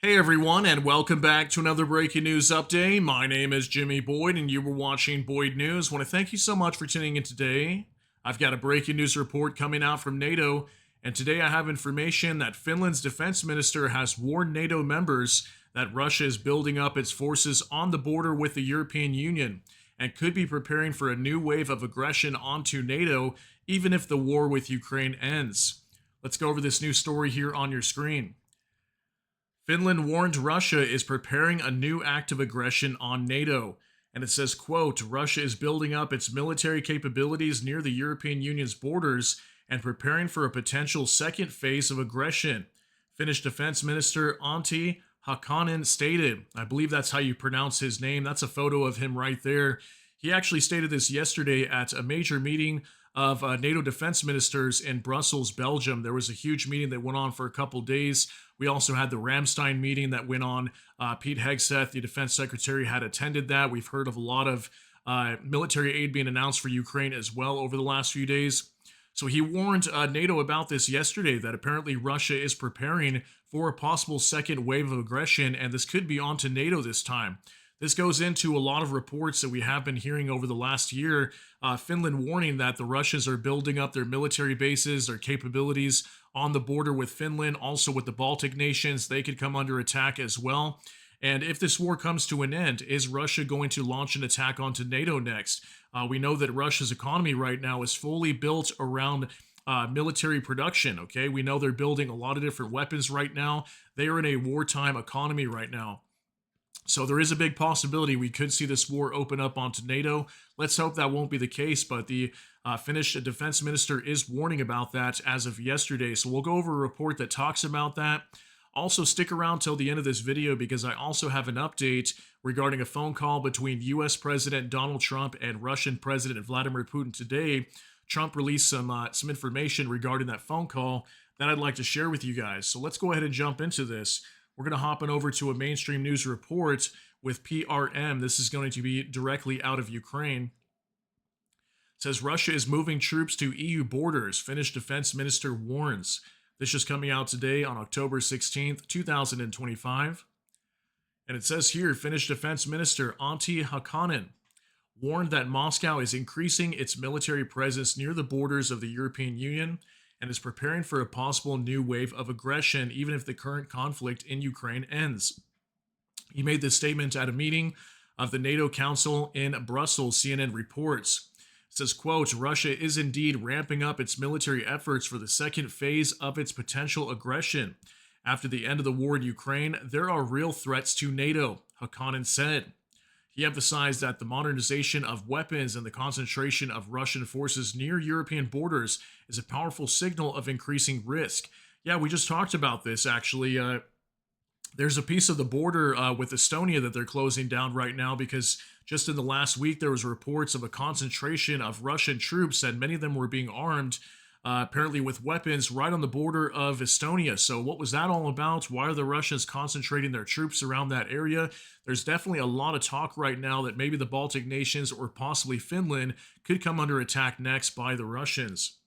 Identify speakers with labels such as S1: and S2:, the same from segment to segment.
S1: Hey everyone, and welcome back to another breaking news update. My name is Jimmy Boyd, and you were watching Boyd News. I want to thank you so much for tuning in today. I've got a breaking news report coming out from NATO, and today I have information that Finland's defense minister has warned NATO members that Russia is building up its forces on the border with the European Union and could be preparing for a new wave of aggression onto NATO, even if the war with Ukraine ends. Let's go over this new story here on your screen. Finland warned Russia is preparing a new act of aggression on NATO. And it says, quote, Russia is building up its military capabilities near the European Union's borders and preparing for a potential second phase of aggression. Finnish Defense Minister Antti Hakanen stated, I believe that's how you pronounce his name. That's a photo of him right there. He actually stated this yesterday at a major meeting of NATO defense ministers in Brussels, Belgium. There was a huge meeting that went on for a couple days. We also had the Ramstein meeting that went on. Pete Hegseth, the defense secretary, had attended that. We've heard of a lot of military aid being announced for Ukraine as well over the last few days. So he warned NATO about this yesterday, that apparently Russia is preparing for a possible second wave of aggression, and this could be onto NATO this time. This goes into a lot of reports that we have been hearing over the last year. Finland warning that the Russians are building up their military bases, their capabilities on the border with Finland, also with the Baltic nations. They could come under attack as well. And if this war comes to an end, is Russia going to launch an attack onto NATO next? We know that Russia's economy right now is fully built around military production, okay? We know they're building a lot of different weapons right now. They are in a wartime economy right now. So there is a big possibility we could see this war open up onto NATO. Let's hope that won't be the case, but the Finnish defense minister is warning about that as of yesterday. So we'll go over a report that talks about that. Also, stick around till the end of this video because I also have an update regarding a phone call between U.S. President Donald Trump and Russian President Vladimir Putin today. Trump released some information regarding that phone call that I'd like to share with you guys. So let's go ahead and jump into this. We're going to hop on over to a mainstream news report with PRM. This is going to be directly out of Ukraine. It says Russia is moving troops to EU borders. Finnish defense minister warns. This is coming out today on October 16th, 2025. And it says here, Finnish defense minister Antti Hakanen warned that Moscow is increasing its military presence near the borders of the European Union and is preparing for a possible new wave of aggression, even if the current conflict in Ukraine ends. He made this statement at a meeting of the NATO Council in Brussels, CNN reports. It says, quote, Russia is indeed ramping up its military efforts for the second phase of its potential aggression. After the end of the war in Ukraine, there are real threats to NATO, Hakanen said. He emphasized that the modernization of weapons and the concentration of Russian forces near European borders is a powerful signal of increasing risk. Yeah, we just talked about this, actually. There's a piece of the border with Estonia that they're closing down right now because just in the last week, there was reports of a concentration of Russian troops, and many of them were being armed apparently with weapons right on the border of Estonia. So what was that all about? Why are the Russians concentrating their troops around that area? There's definitely a lot of talk right now that maybe the Baltic nations or possibly Finland could come under attack next by the Russians.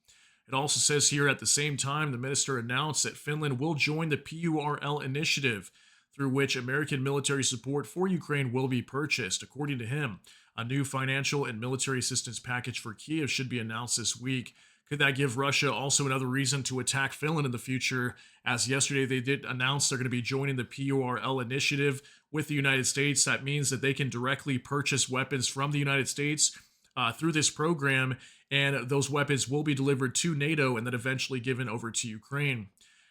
S1: It also says here at the same time, the minister announced that Finland will join the PURL initiative, through which American military support for Ukraine will be purchased. According to him, a new financial and military assistance package for Kiev should be announced this week. Could that give Russia also another reason to attack Finland in the future? As yesterday they did announce they're going to be joining the PURL initiative with the United States. That means that they can directly purchase weapons from the United States through this program, and those weapons will be delivered to NATO and then eventually given over to Ukraine.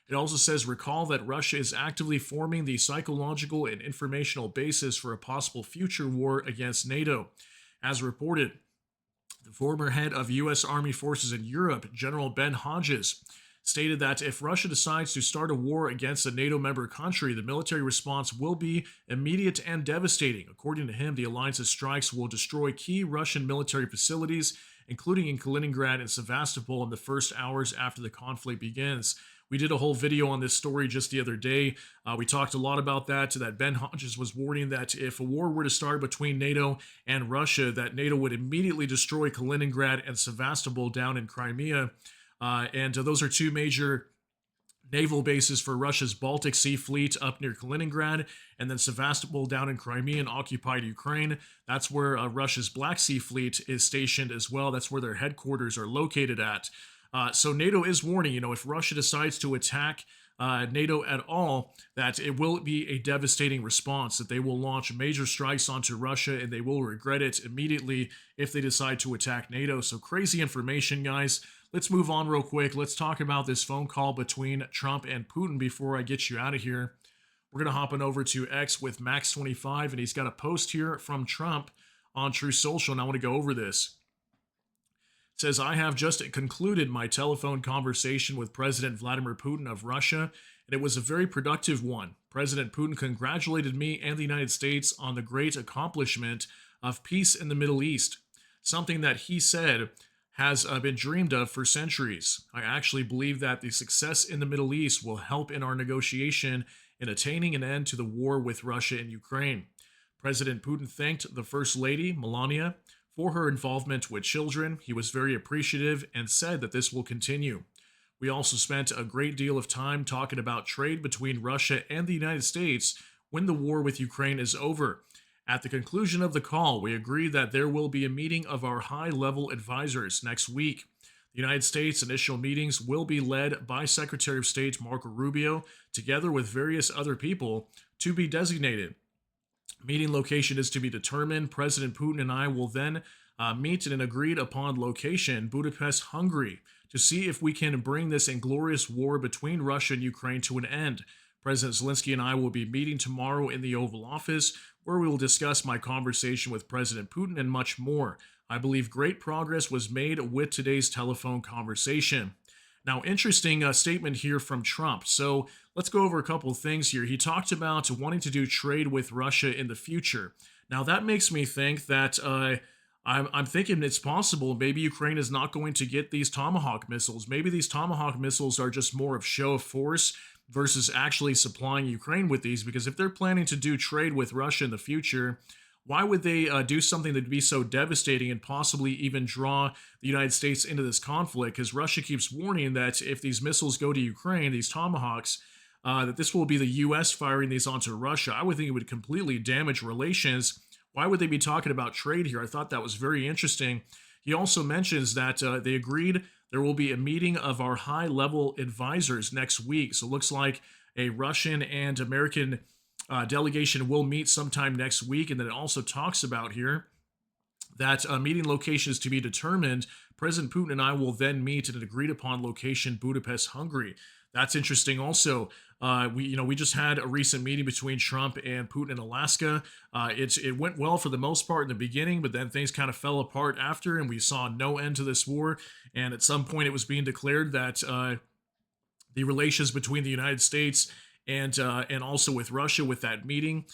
S1: It also says, recall that Russia is actively forming the psychological and informational basis for a possible future war against NATO. As reported, the former head of U.S. Army forces in Europe, General Ben Hodges, stated that if Russia decides to start a war against a NATO member country, the military response will be immediate and devastating. According to him, the alliance's strikes will destroy key Russian military facilities, including in Kaliningrad and Sevastopol, in the first hours after the conflict begins. We did a whole video on this story just the other day. We talked a lot about that Ben Hodges was warning that if a war were to start between NATO and Russia, that NATO would immediately destroy Kaliningrad and Sevastopol down in Crimea. And those are two major naval bases for Russia's Baltic Sea Fleet up near Kaliningrad, and then Sevastopol down in Crimea and occupied Ukraine. That's where Russia's Black Sea Fleet is stationed as well. That's where their headquarters are located at. So NATO is warning, if Russia decides to attack NATO at all, that it will be a devastating response, that they will launch major strikes onto Russia and they will regret it immediately if they decide to attack NATO. So crazy information, guys. Let's move on real quick. Let's talk about this phone call between Trump and Putin before I get you out of here. We're going to hop on over to X with Max25, and he's got a post here from Trump on True Social, and I want to go over this. It says, I have just concluded my telephone conversation with President Vladimir Putin of Russia, and it was a very productive one. President Putin congratulated me and the United States on the great accomplishment of peace in the Middle East, something that he said has been dreamed of for centuries. I actually believe that the success in the Middle East will help in our negotiation in attaining an end to the war with Russia and Ukraine. President Putin thanked the First Lady, Melania, for her involvement with children. He was very appreciative and said that this will continue. We also spent a great deal of time talking about trade between Russia and the United States when the war with Ukraine is over. At the conclusion of the call, we agreed that there will be a meeting of our high-level advisors next week. The United States' initial meetings will be led by Secretary of State Marco Rubio, together with various other people to be designated. Meeting location is to be determined. President Putin and I will then meet in an agreed-upon location, Budapest, Hungary, to see if we can bring this inglorious war between Russia and Ukraine to an end. President Zelensky and I will be meeting tomorrow in the Oval Office, where we will discuss my conversation with President Putin and much more. I believe great progress was made with today's telephone conversation. Now, interesting statement here from Trump. So let's go over a couple of things here. He talked about wanting to do trade with Russia in the future. Now, that makes me think that I'm thinking it's possible maybe Ukraine is not going to get these Tomahawk missiles. Maybe these Tomahawk missiles are just more of show of force versus actually supplying Ukraine with these, because if they're planning to do trade with Russia in the future, why would they do something that would be so devastating and possibly even draw the United States into this conflict? Because Russia keeps warning that if these missiles go to Ukraine, these Tomahawks, that this will be the U.S. firing these onto Russia. I would think it would completely damage relations. Why would they be talking about trade here? I thought that was very interesting. He also mentions that they agreed there will be a meeting of our high-level advisors next week. So it looks like a Russian and American delegation will meet sometime next week. And then it also talks about here that meeting location is to be determined. President Putin and I will then meet at an agreed-upon location, Budapest, Hungary. That's interesting. Also, we just had a recent meeting between Trump and Putin in Alaska. It went well for the most part in the beginning, but then things kind of fell apart after, and we saw no end to this war. And at some point, it was being declared that the relations between the United States and also with Russia, with that meeting,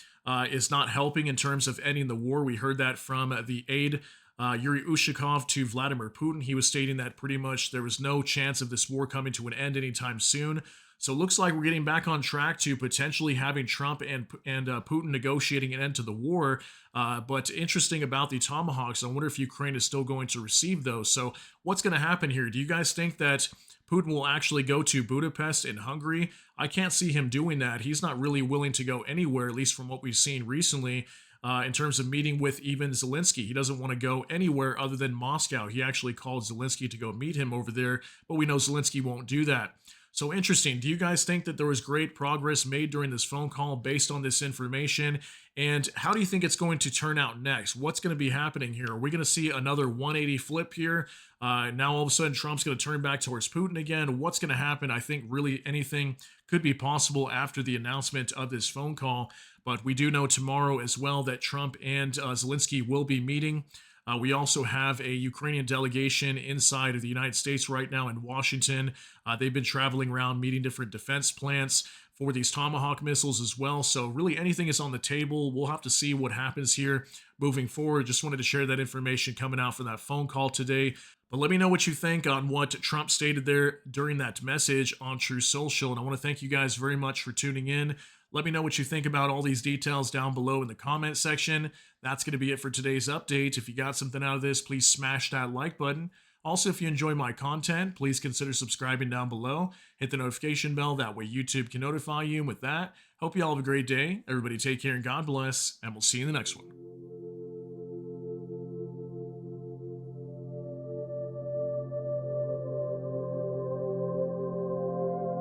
S1: is not helping in terms of ending the war. We heard that from the aide Yuri Ushakov to Vladimir Putin. He was stating that pretty much there was no chance of this war coming to an end anytime soon. So it looks like we're getting back on track to potentially having Trump and Putin negotiating an end to the war. But interesting about the Tomahawks, I wonder if Ukraine is still going to receive those. So what's going to happen here? Do you guys think that Putin will actually go to Budapest in Hungary? I can't see him doing that. He's not really willing to go anywhere, at least from what we've seen recently. In terms of meeting with even Zelensky. He doesn't want to go anywhere other than Moscow. He actually called Zelensky to go meet him over there, but we know Zelensky won't do that. So interesting. Do you guys think that there was great progress made during this phone call based on this information? And how do you think it's going to turn out next? What's going to be happening here? Are we going to see another 180 flip here? Now all of a sudden Trump's going to turn back towards Putin again. What's going to happen? I think really anything could be possible after the announcement of this phone call. But we do know tomorrow as well that Trump and Zelensky will be meeting. We also have a Ukrainian delegation inside of the United States right now in Washington. They've been traveling around meeting different defense plants for these Tomahawk missiles as well. So really anything is on the table. We'll have to see what happens here moving forward. Just wanted to share that information coming out from that phone call today. But let me know what you think on what Trump stated there during that message on True Social. And I want to thank you guys very much for tuning in. Let me know what you think about all these details down below in the comment section. That's going to be it for today's update. If you got something out of this, please smash that like button. Also, if you enjoy my content, please consider subscribing down below. Hit the notification bell, that way YouTube can notify you. And with that, hope you all have a great day. Everybody take care and God bless, and we'll see you in the next one.